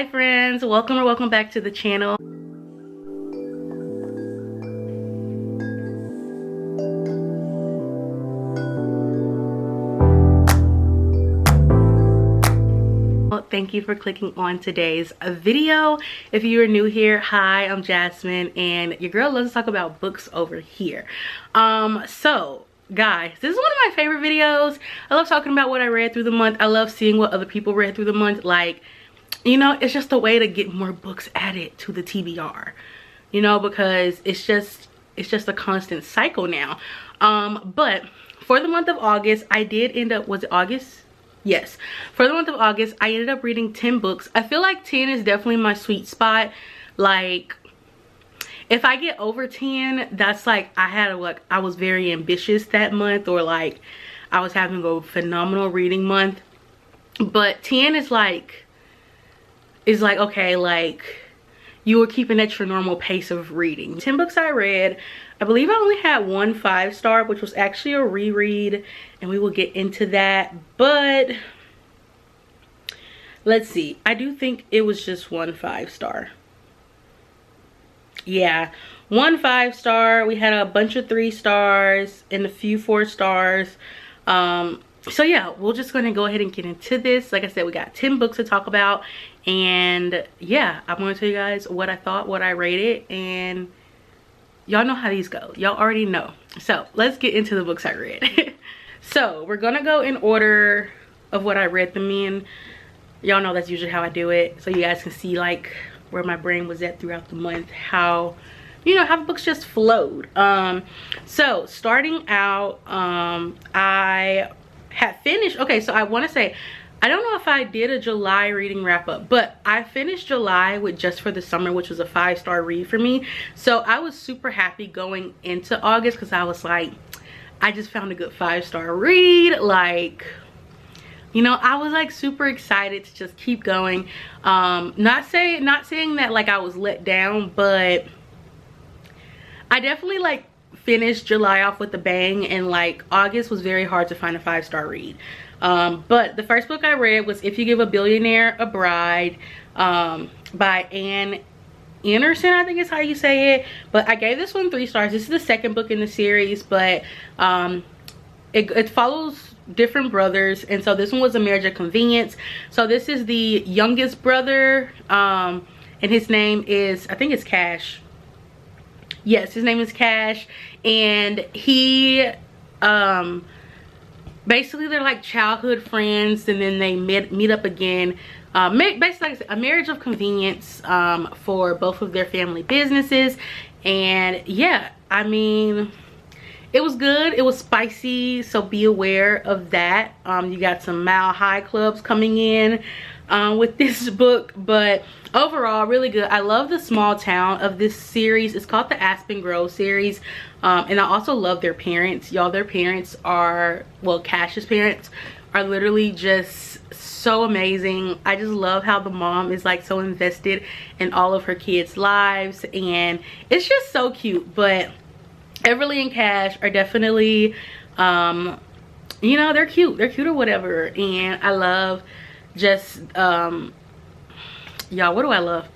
Hi friends, welcome back to the channel. Thank you for clicking on today's video. If you are new here, hi, I'm Jasmine and your girl loves to talk about books over here. So guys, this is one of my favorite videos. I love talking about what I read through the month. I love seeing what other people read through the month. Like, you know, it's just a way to get more books added to the TBR, you know, because it's just a constant cycle now. But for the month of August, I did end up, was it August? Yes, for the month of August, I ended up reading 10 books. I feel like 10 is definitely my sweet spot. Like, if I get over 10, that's like I was very ambitious that month, or like I was having a phenomenal reading month. But 10 is like okay, like you were keeping at your normal pace of reading. 10 books I read. I believe I only had one 5-star, which was actually a reread, and we will get into that. But let's see, I do think it was just one 5-star. Yeah, one 5-star. We had a bunch of 3 stars and a few 4 stars. So yeah, we're just gonna go ahead and get into this. Like I said, we got 10 books to talk about, and yeah, I'm gonna tell you guys what I thought, what I rated, and y'all know how these go. Y'all already know. So let's get into the books I read. So we're gonna go in order of what I read them in. Y'all know that's usually how I do it, so you guys can see like where my brain was at throughout the month, how, you know, how the books just flowed. So starting out, I had finished, okay, so I want to say, I don't know if I did a July reading wrap up, but I finished July with Just for the Summer, which was a 5-star read for me. So I was super happy going into August, because I was like, I just found a good 5-star read. Like, you know, I was like super excited to just keep going. Not saying that like I was let down, but I definitely like finished July off with a bang, and like August was very hard to find a 5-star read. But the first book I read was If You Give a Billionaire a Bride, by Anne Anderson, I think is how you say it. But I gave this one 3 stars. This is the second book in the series, but it follows different brothers, and so this one was A Marriage of Convenience. So this is the youngest brother, and his name is, I think it's Cash. Yes, his name is Cash, and he basically they're like childhood friends, and then they meet up again. Basically like a marriage of convenience for both of their family businesses. And yeah, I mean, it was good. It was spicy, so be aware of that. You got some Mile High Clubs coming in with this book, but overall really good. I love the small town of this series. It's called the Aspen Grove series, and I also love their parents. Y'all, their parents are, well, Cash's parents are literally just so amazing. I just love how the mom is like so invested in all of her kids' lives, and it's just so cute. But Everly and Cash are definitely, you know, they're cute or whatever, and I love just y'all, what do I love?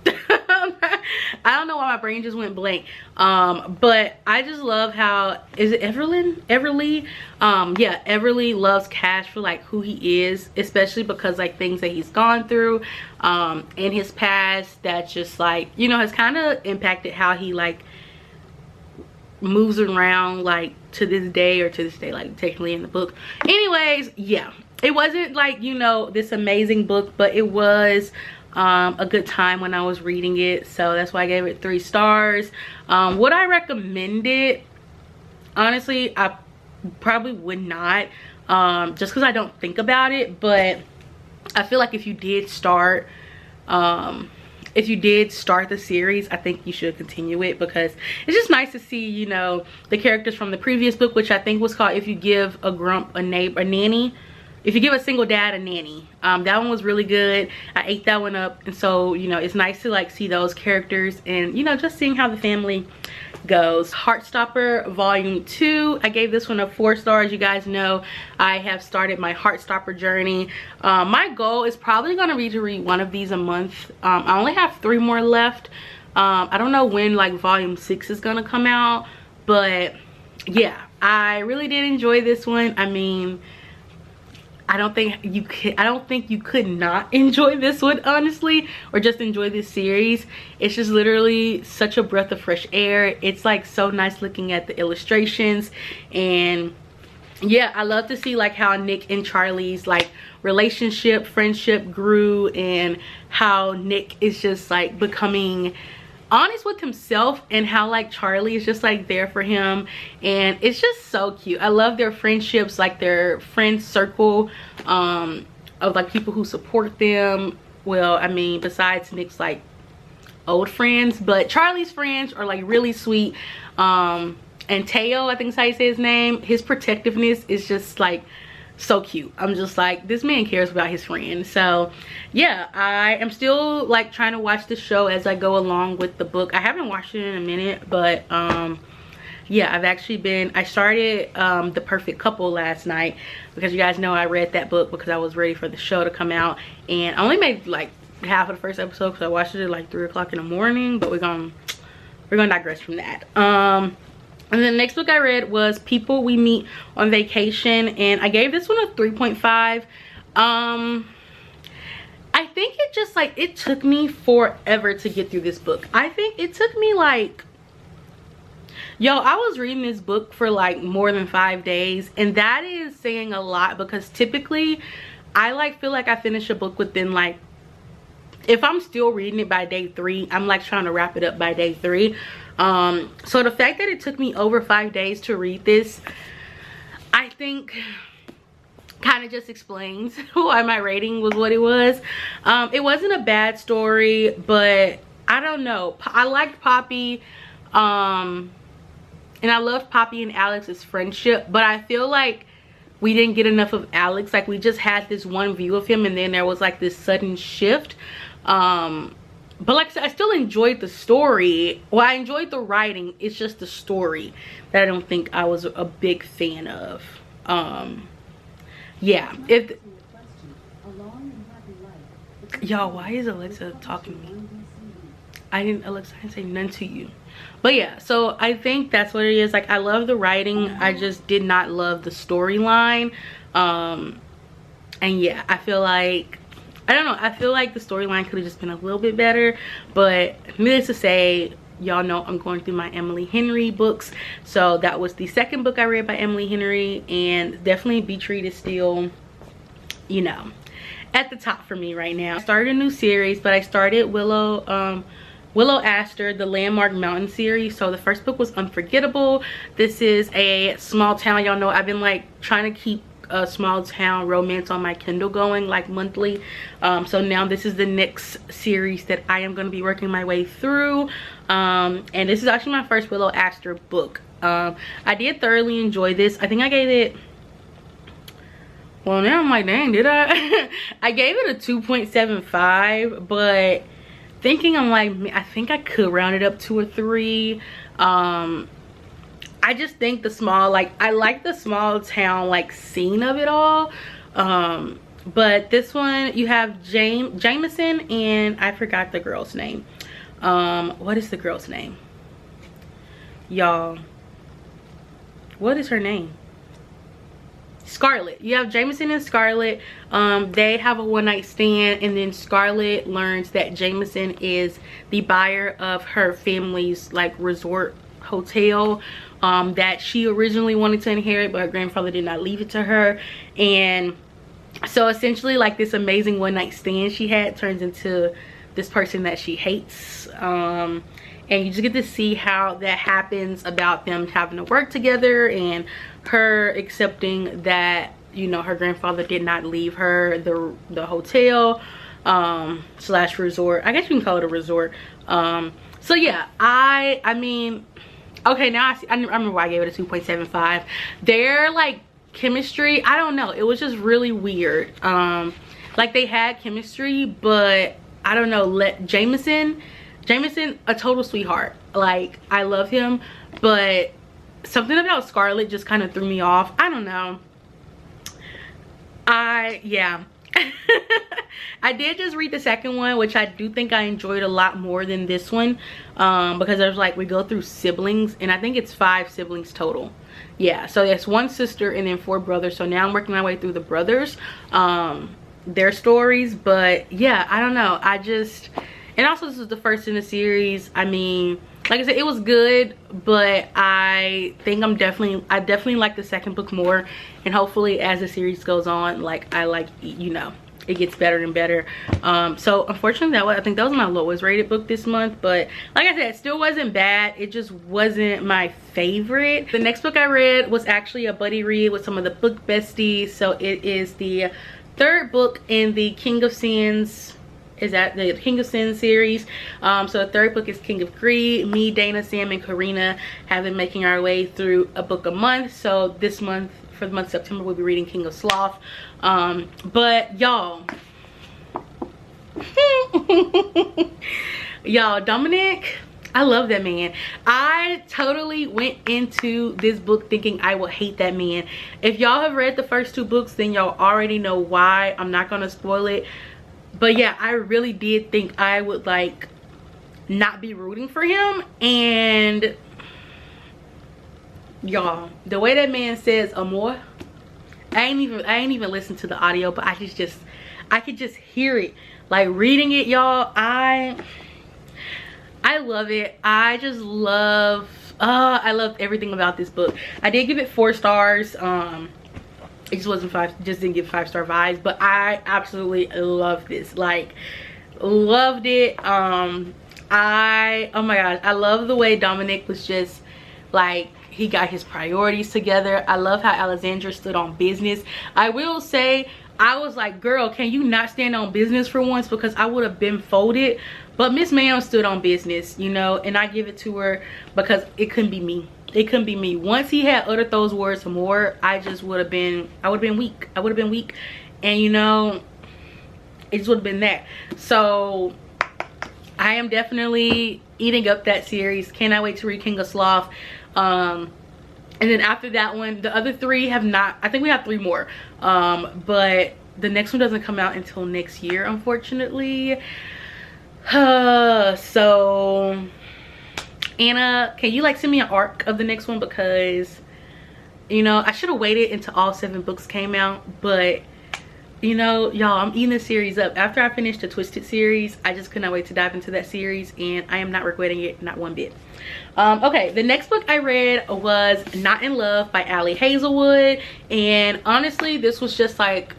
I don't know why my brain just went blank, but I just love how, is it Everly? Yeah, Everly loves Cash for like who he is, especially because like things that he's gone through in his past that just like, you know, has kind of impacted how he like moves around like to this day like technically in the book. Anyways, yeah, it wasn't like, you know, this amazing book, but it was a good time when I was reading it, so that's why I gave it 3 stars. Would I recommend it? Honestly, I probably would not, just because I don't think about it. But I feel like if you did start the series, I think you should continue it, because it's just nice to see, you know, the characters from the previous book, which I think was called If You Give a Grump a Nanny. If You Give a Single Dad a Nanny. That one was really good. I ate that one up, and so, you know, it's nice to like see those characters, and, you know, just seeing how the family goes. Heartstopper Volume 2. I gave this one a 4 stars. You guys know I have started my Heartstopper journey. My goal is probably going to be to read one of these a month. I only have 3 more left. I don't know when like Volume 6 is going to come out, but yeah, I really did enjoy this one. I mean, I don't think you could not enjoy this one, honestly, or just enjoy this series. It's just literally such a breath of fresh air. It's like so nice looking at the illustrations, and yeah, I love to see like how Nick and Charlie's like friendship grew, and how Nick is just like becoming honest with himself, and how like Charlie is just like there for him, and it's just so cute. I love their friendships, like their friend circle of like people who support them. Well, I mean, besides Nick's like old friends, but Charlie's friends are like really sweet. And Teo, I think is how you say his name, his protectiveness is just like so cute. I'm just like, this man cares about his friends. So yeah, I am still like trying to watch the show as I go along with the book. I haven't watched it in a minute, but yeah, I started The Perfect Couple last night, because you guys know I read that book because I was ready for the show to come out, and I only made like half of the first episode because I watched it at like 3 o'clock in the morning, but we're gonna digress from that. And the next book I read was People We Meet on Vacation, and I gave this one a 3.5. I think it just like, it took me forever to get through this book. I think it took me like, I was reading this book for like more than 5 days, and that is saying a lot, because typically I like feel like I finish a book within like, if I'm still reading it by day 3, I'm like trying to wrap it up by day 3. So the fact that it took me over 5 days to read this, I think kind of just explains why my rating was what it was. It wasn't a bad story, but I don't know, I liked Poppy, and I loved Poppy and Alex's friendship, but I feel like we didn't get enough of Alex. Like, we just had this one view of him, and then there was like this sudden shift. But like I said, I still enjoyed the story. Well, I enjoyed the writing. It's just the story that I don't think I was a big fan of. Yeah. Y'all, why is Alexa talking to me? Alexa, I didn't say none to you. But yeah, so I think that's what it is. Like, I love the writing. I just did not love the storyline. And yeah, I feel like, I don't know, I feel like the storyline could have just been a little bit better. But needless to say, y'all know I'm going through my Emily Henry books. So that was the second book I read by Emily Henry, and definitely Beach Read is still, you know, at the top for me right now. I started a new series, but I started Willow Aster, the Landmark Mountain series. So the first book was Unforgettable. This is a small town. Y'all know I've been like trying to keep a small town romance on my Kindle going like monthly. So now this is the next series that I am going to be working my way through. And this is actually my first Willow Aster book. I did thoroughly enjoy this. I think I gave it, well, now I'm like, dang, did I? I gave it a 2.75, but thinking, I'm like, I think I could round it up to a 3. I just think the small, like, I like the small town like scene of it all. But this one, you have Jameson, and I forgot the girl's name. What is the girl's name, y'all? What is her name? Scarlett. You have Jameson and Scarlett. They have a one-night stand, and then Scarlett learns that Jameson is the buyer of her family's like resort hotel that she originally wanted to inherit, but her grandfather did not leave it to her. And so essentially, like, this amazing one-night stand she had turns into this person that she hates. And you just get to see how that happens, about them having to work together, and her accepting that, you know, her grandfather did not leave her the hotel slash resort. I guess you can call it a resort. So yeah, I mean, okay, now I remember why I gave it a 2.75. Their like chemistry, I don't know, it was just really weird. Like, they had chemistry, but I don't know, Jameson Jameson, a total sweetheart. Like, I love him, but something about Scarlett just kind of threw me off. I don't know. Yeah. I did just read the second one, which I do think I enjoyed a lot more than this one, because there's like, we go through siblings, and I think it's 5 siblings total. Yeah, so it's 1 sister and then 4 brothers. So now I'm working my way through the brothers, their stories. But yeah, I don't know, and also this is the first in the series. I mean, like I said, it was good, but I think I definitely like the second book more, and hopefully as the series goes on, like, you know, it gets better and better. So unfortunately, I think that was my lowest rated book this month, but like I said, it still wasn't bad. It just wasn't my favorite. The next book I read was actually a buddy read with some of the book besties. So it is the 3rd book in the King of Sins. Is that the King of Sin series? So the 3rd book is King of Greed. Me, Dana, Sam, and Karina have been making our way through a book a month. So this month, for the month of September, we'll be reading King of Sloth. But y'all, Dominic, I love that man. I totally went into this book thinking I would hate that man. If y'all have read the first 2 books, then y'all already know why. I'm not gonna spoil it. But yeah, I really did think I would like not be rooting for him. And y'all, the way that man says amor, I ain't even listened to the audio, but I could just hear it. Like, reading it, y'all, I love it. I just love I loved everything about this book. I did give it 4 stars. It just wasn't 5, just didn't give 5-star vibes, but I absolutely love this. Like, loved it. Oh my god, I love the way Dominic was just like, he got his priorities together. I love how Alexandra stood on business. I will say, I was like, girl, can you not stand on business for once? Because I would have been folded. But Miss Ma'am stood on business, you know, and I give it to her because it couldn't be me. It couldn't be me. Once he had uttered those words some more, I would have been weak. I would have been weak. And you know, it just would have been that. So I am definitely eating up that series. Cannot wait to read King of Sloth. And then after that one, the other 3 have not, I think we have 3 more. But the next one doesn't come out until next year, unfortunately. So Anna, can you like send me an arc of the next one? Because, you know, I should have waited until all 7 books came out, but you know, y'all, I'm eating this series up. After I finished the Twisted series, I just could not wait to dive into that series, and I am not regretting it, not one bit. Okay, the next book I read was Not in Love by Ali Hazelwood, and honestly, this was just like,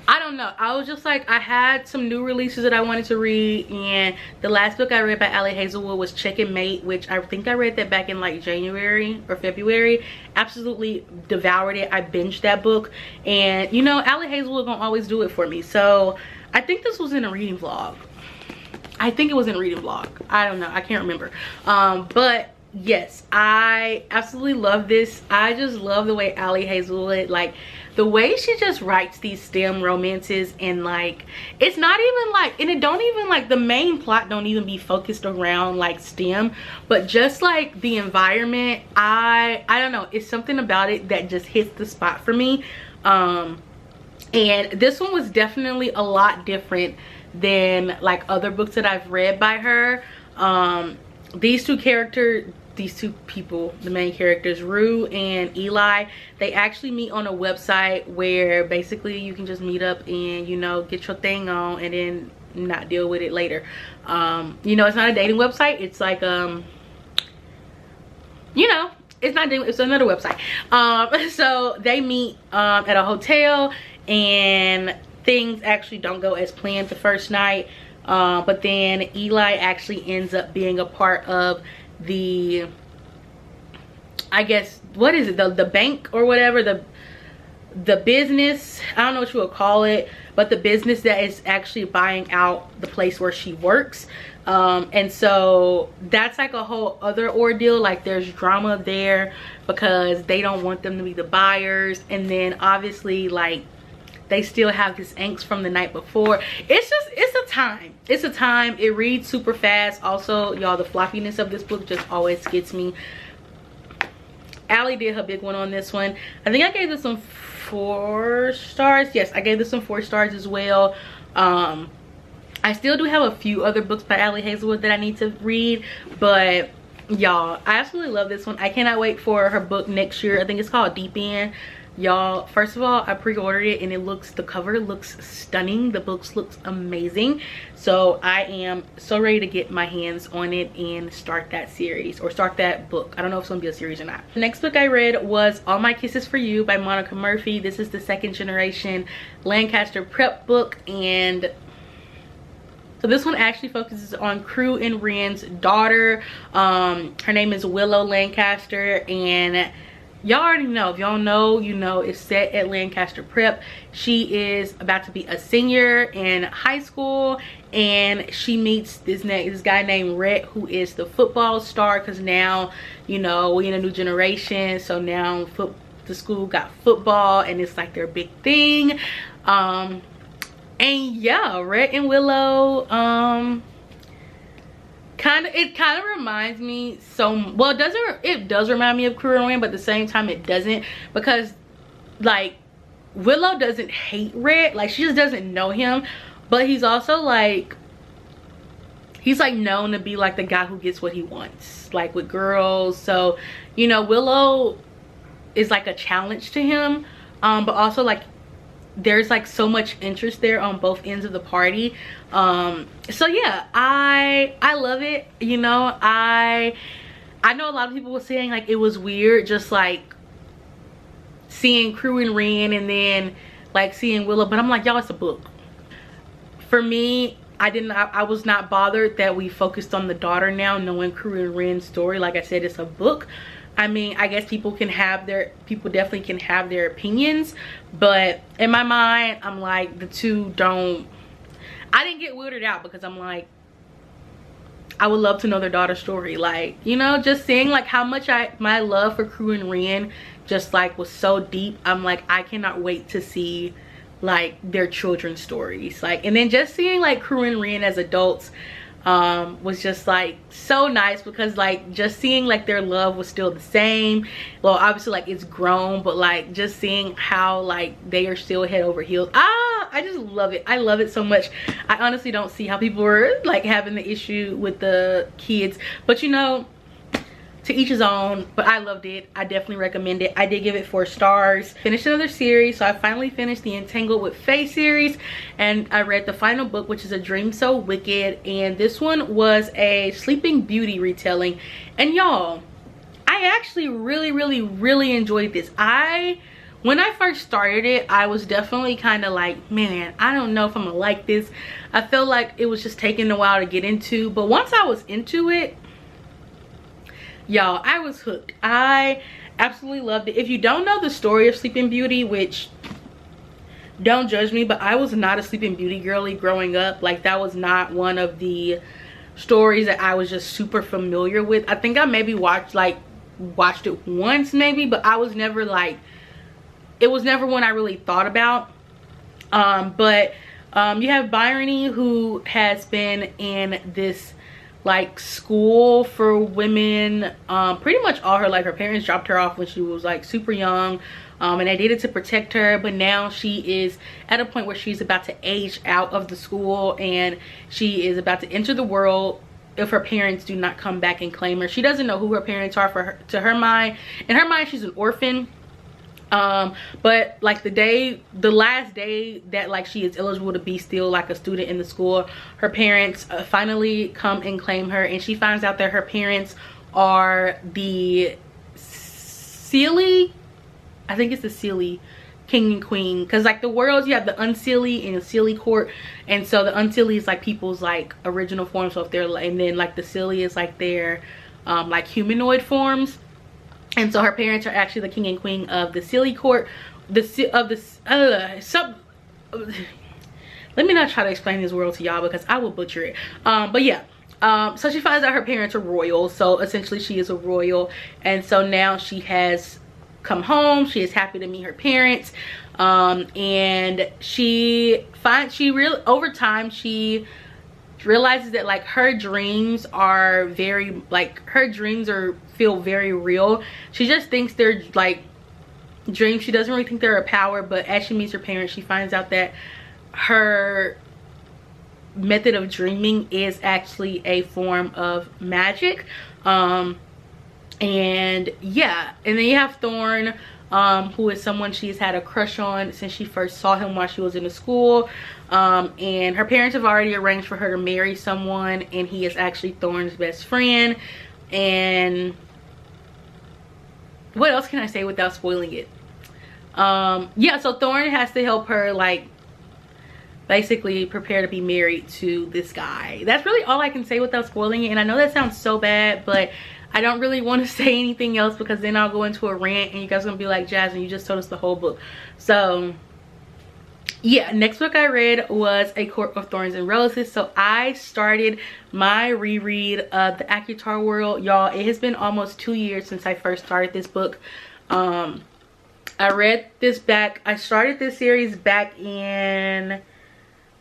I don't know, I was just like, I had some new releases that I wanted to read, and the last book I read by Ali Hazelwood was Check and Mate, which I think I read that back in like January or February. Absolutely devoured it. I binged that book, and you know, Ali Hazelwood gonna always do it for me. So I think this was in a reading vlog. I think it was in a reading vlog. I don't know, I can't remember. But yes, I absolutely love this. I just love the way Ali Hazelwood, like the way she just writes these STEM romances, and like, it's not even like, and it don't even like, the main plot don't even be focused around like STEM, but just like the environment, I don't know, it's something about it that just hits the spot for me. And this one was definitely a lot different than like other books that I've read by her. These two people, the main characters, Rue and Eli, they actually meet on a website where basically you can just meet up and, you know, get your thing on and then not deal with it later. You know, it's not a dating website. It's like, you know, it's not dating, it's another website. So they meet at a hotel, and things actually don't go as planned the first night. But then Eli actually ends up being a part of the, I guess, what is it, the bank or whatever, the business, I don't know what you would call it, but the business that is actually buying out the place where she works. And so that's like a whole other ordeal. Like, there's drama there because they don't want them to be the buyers, and then obviously like they still have this angst from the night before. It's a time. It's a time. It reads super fast. Also, y'all, the floppiness of this book just always gets me. Allie did her big one on this one. I think I gave this one 4 stars. Yes, I gave this one 4 stars as well. I still do have a few other books by Allie Hazelwood that I need to read, but y'all, I absolutely love this one. I cannot wait for her book next year. I think it's called Deep End. Y'all, first of all, I pre-ordered it and the cover looks stunning. The books looks amazing. So I am so ready to get my hands on it and start that series, or start that book. I don't know if it's gonna be a series or not. The next book I read was All My Kisses for You by Monica Murphy. This is the 2nd generation Lancaster prep book, and so this one actually focuses on Crew and Ren's daughter. Her name is Willow Lancaster, and y'all already know. If y'all know, you know, it's set at Lancaster Prep. She is about to be a senior in high school, and she meets this guy named Rhett, who is the football star, because now, you know, we in a new generation. So now the school got football, and it's like their big thing. And yeah, Rhett and Willow, it kind of reminds me well, it does remind me of Crew and Ren, but at the same time it doesn't, because like Willow doesn't hate Rhett, like she just doesn't know him, but he's also like, he's like known to be like the guy who gets what he wants, like with girls. So, you know, Willow is like a challenge to him, but also like there's like so much interest there on both ends of the party. So yeah, I love it. You know, I know a lot of people were saying like it was weird just like seeing Crew and Ren and then like seeing Willow, but I'm like, y'all, it's a book. For me, I was not bothered that we focused on the daughter now, knowing Crew and Ren's story. Like I said, it's a book. I mean, I guess people definitely can have their opinions, but in my mind, I'm like, the two don't, I didn't get weirded out, because I'm like, I would love to know their daughter's story. Like, you know, just seeing like how much my love for Crew and Ren just like was so deep. I'm like, I cannot wait to see like their children's stories. Like, and then just seeing like Crew and Ren as adults was just like so nice, because like just seeing like their love was still the same. Well, obviously like it's grown, but like just seeing how like they are still head over heels. I just love it. I love it so much. I honestly don't see how people were like having the issue with the kids, but you know, to each his own. But I loved it. I definitely recommend it. I did give it 4 stars. Finished another series. So I finally finished the Entangled with Faye series, and I read the final book, which is A Dream So Wicked, and this one was a Sleeping Beauty retelling. And y'all, I actually really enjoyed this. When I first started it, I was definitely kind of like, man, I don't know if I'm gonna like this. I felt like it was just taking a while to get into, but once I was into it, y'all, I was hooked. I absolutely loved it. If you don't know the story of Sleeping Beauty, which, don't judge me, but I was not a Sleeping Beauty girly growing up. Like, that was not one of the stories that I was just super familiar with. I think I maybe watched it once maybe, but I was never like, it was never one I really thought about. But you have Bryony, who has been in this like school for women pretty much all her life. Her parents dropped her off when she was like super young, and they did it to protect her, but now she is at a point where she's about to age out of the school, and she is about to enter the world if her parents do not come back and claim her. She doesn't know who her parents are. In her mind, she's an orphan. But like the last day that like she is eligible to be still like a student in the school, her parents finally come and claim her, and she finds out that her parents are the Sealy, I think it's the Sealy king and queen, because like the worlds, you have the Unseelie and the Sealy court, and so the Unseelie is like people's like original form, so if they're, and then like the Sealy is like their like humanoid forms. And so her parents are actually the king and queen of the Sealy court. Let me not try to explain this world to y'all, because I will butcher it. But yeah, so she finds out her parents are royal, so essentially she is a royal, and so now she has come home. She is happy to meet her parents, and over time she realizes that like her dreams are feel very real. She just thinks they're like dreams. She doesn't really think they're a power, but as she meets her parents, she finds out that her method of dreaming is actually a form of magic. And yeah, and then you have Thorn, who is someone she's had a crush on since she first saw him while she was in the school. And her parents have already arranged for her to marry someone, and he is actually Thorn's best friend. And what else can I say without spoiling it? Yeah, so Thorn has to help her like basically prepare to be married to this guy. That's really all I can say without spoiling it. And I know that sounds so bad, but I don't really want to say anything else because then I'll go into a rant and you guys are gonna be like, Jasmine, you just told us the whole book. So yeah, next book I read was A Court of Thorns and Roses. So I started my reread of the ACOTAR world. Y'all, it has been almost 2 years since I first started this book. I started this series back in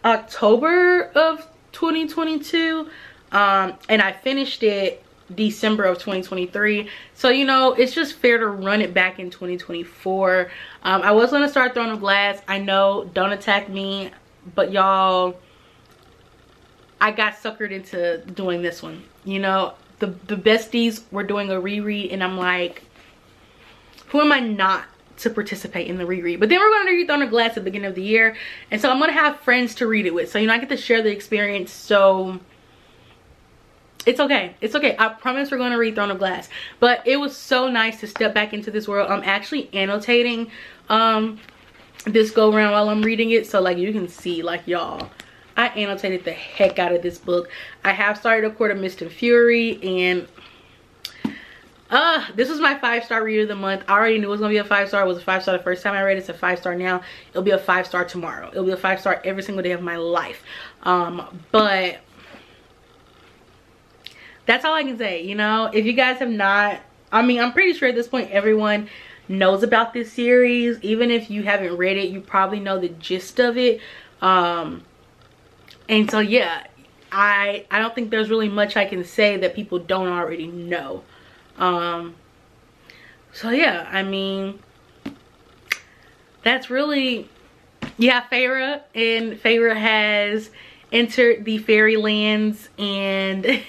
October of 2022, and I finished it December of 2023. So you know, it's just fair to run it back in 2024. I was gonna start Throne of Glass. I know, don't attack me, but y'all, I got suckered into doing this one. You know, the besties were doing a reread and I'm like, who am I not to participate in the reread? But then we're going to read Throne of Glass at the beginning of the year, and so I'm going to have friends to read it with, so you know, I get to share the experience. So it's okay, it's okay. I promise we're going to read Throne of Glass. But it was so nice to step back into this world. I'm actually annotating this go around while I'm reading it, so like you can see, like y'all, I annotated the heck out of this book. I have started A Court of Mist and Fury, and this was my 5-star read of the month. I already knew it was gonna be a 5-star. It was a 5-star the first time I read it. It's a 5-star now. It'll be a 5-star tomorrow. It'll be a 5-star every single day of my life. But that's all I can say. You know, if you guys have not, I mean, I'm pretty sure at this point everyone knows about this series. Even if you haven't read it, you probably know the gist of it. And so yeah, I don't think there's really much I can say that people don't already know. So yeah, I mean, that's really, yeah, Feyre, and Feyre has entered the fairylands, and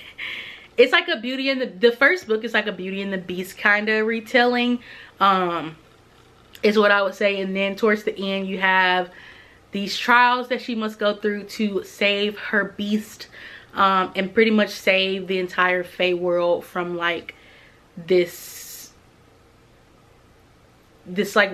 it's like a Beauty and the first book is like a Beauty and the Beast kind of retelling, is what I would say. And then towards the end you have these trials that she must go through to save her beast, and pretty much save the entire Fey world from like this like,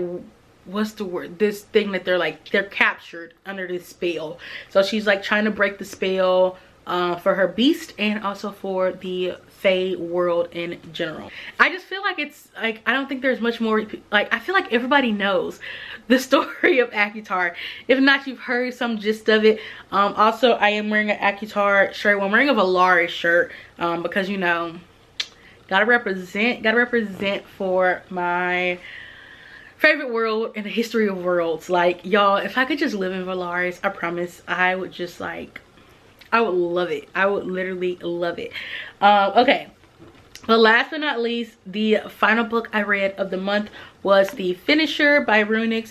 what's the word, this thing that they're captured under this spell. So she's like trying to break the spell for her beast and also for the Fey world in general. I just feel like it's like, I don't think there's much more, like I feel like everybody knows the story of ACOTAR. If not, you've heard some gist of it. Also, I am wearing an ACOTAR shirt. Well, I'm wearing a Valaris shirt because, you know, gotta represent for my favorite world in the history of worlds. Like y'all, if I could just live in Valaris, I promise I would just like, I would love it. I would literally love it. Okay, but last but not least, the final book I read of the month was The Finisher by Runix.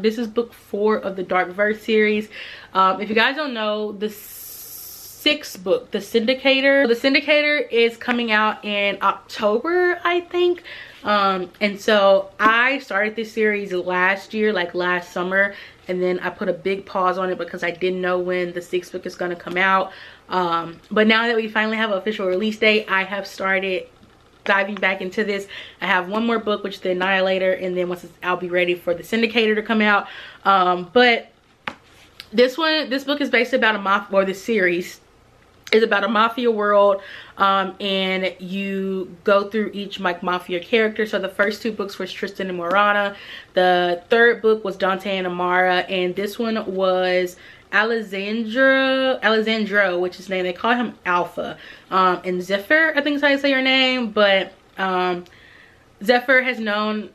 This is book 4 of the Dark Verse series. If you guys don't know, the 6th book, The Syndicator is coming out in October, I think. And so I started this series last year, like last summer, and then I put a big pause on it because I didn't know when the 6th book is going to come out. But now that we finally have an official release date, I have started diving back into this. I have one more book, which is The Annihilator, and then I'll be ready for The Syndicator to come out. But this book is based about a mafia, or this series is about a mafia world, and you go through each like mafia character. So the first 2 books was Tristan and Morana, the 3rd book was Dante and Amara, and this one was Alessandro, which is his name. They call him Alpha, and Zephyr, I think is how you say your name. But Zephyr has known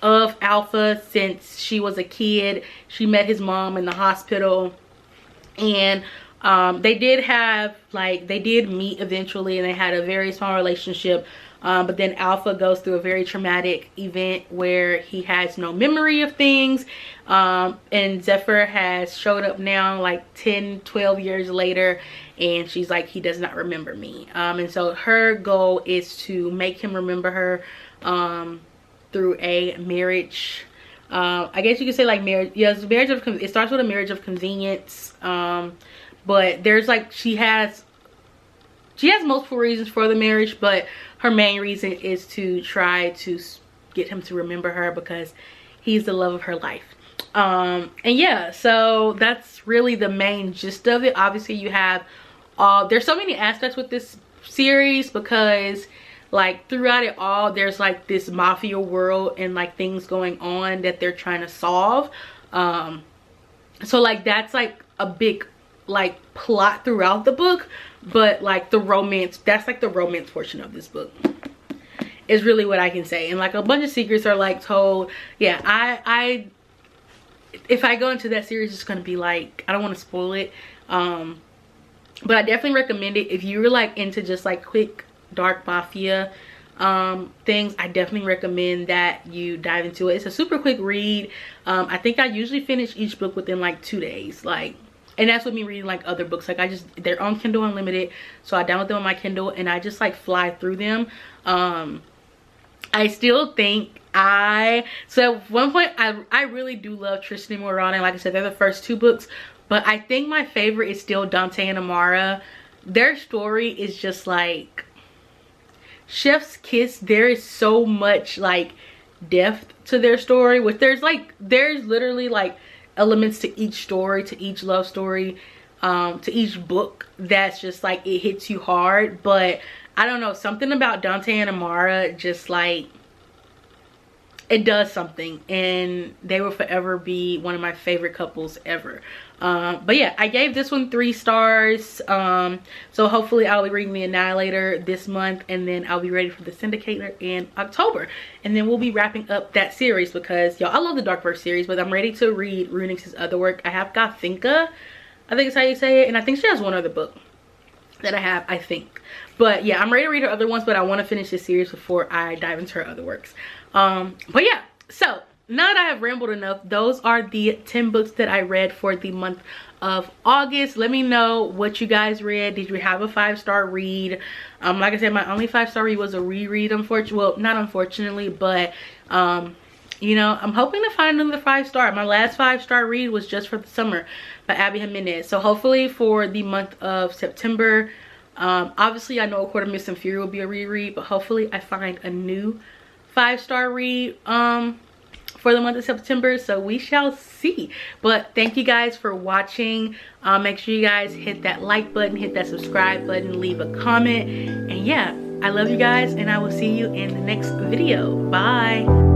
of Alpha since she was a kid. She met his mom in the hospital, and they did meet eventually, and they had a very small relationship. But then Alpha goes through a very traumatic event where he has no memory of things. And Zephyr has showed up now like 10-12 years later, and she's like, he does not remember me. And so her goal is to make him remember her through a marriage. I guess you could say like marriage. Yes, it starts with a marriage of convenience. But there's like, she has multiple reasons for the marriage, but her main reason is to try to get him to remember her because he's the love of her life. And yeah, so that's really the main gist of it. Obviously you have there's so many aspects with this series because like throughout it all there's like this mafia world and like things going on that they're trying to solve. So like that's like a big like plot throughout the book, but like the romance, that's like the romance portion of this book is really what I can say. And like a bunch of secrets are like told. Yeah, I if I go into that series, it's gonna be like, I don't want to spoil it, but I definitely recommend it if you're like into just like quick dark mafia things. I definitely recommend that you dive into it. It's a super quick read. I think I usually finish each book within like 2 days, like, and that's with me reading like other books. Like they're on Kindle Unlimited, so I download them on my Kindle and I just like fly through them. I still think so at one point I really do love Tristan and Morana. Like I said, they're the first 2 books, but I think my favorite is still Dante and Amara. Their story is just like chef's kiss. There is so much like depth to their story, which there's literally like elements to each story, to each love story, to each book that's just like it hits you hard. But I don't know, something about Dante and Amara just like it does something, and they will forever be one of my favorite couples ever. But yeah, I gave this one 3 stars. So hopefully I'll be reading The Annihilator this month, and then I'll be ready for The Syndicator in October, and then we'll be wrapping up that series because y'all, I love the Darkverse series, but I'm ready to read Runix's other work. I have Gothinka, I think is how you say it, and I think she has one other book that I have, I think. But yeah, I'm ready to read her other ones, but I want to finish this series before I dive into her other works. But yeah, so now that I have rambled enough, those are the 10 books that I read for the month of August. Let me know what you guys read. Did you have a 5-star read? Like I said, my only 5-star read was a reread, unfortunately. Well, not unfortunately, but you know, I'm hoping to find another 5-star. My last 5-star read was Just for the Summer by Abby Jimenez. So hopefully for the month of September, obviously I know A Quarter Missing Fury will be a reread, but hopefully I find a new 5-star read for the month of September, so we shall see. But thank you guys for watching. Make sure you guys hit that like button, hit that subscribe button, leave a comment, and yeah, I love you guys, and I will see you in the next video. Bye.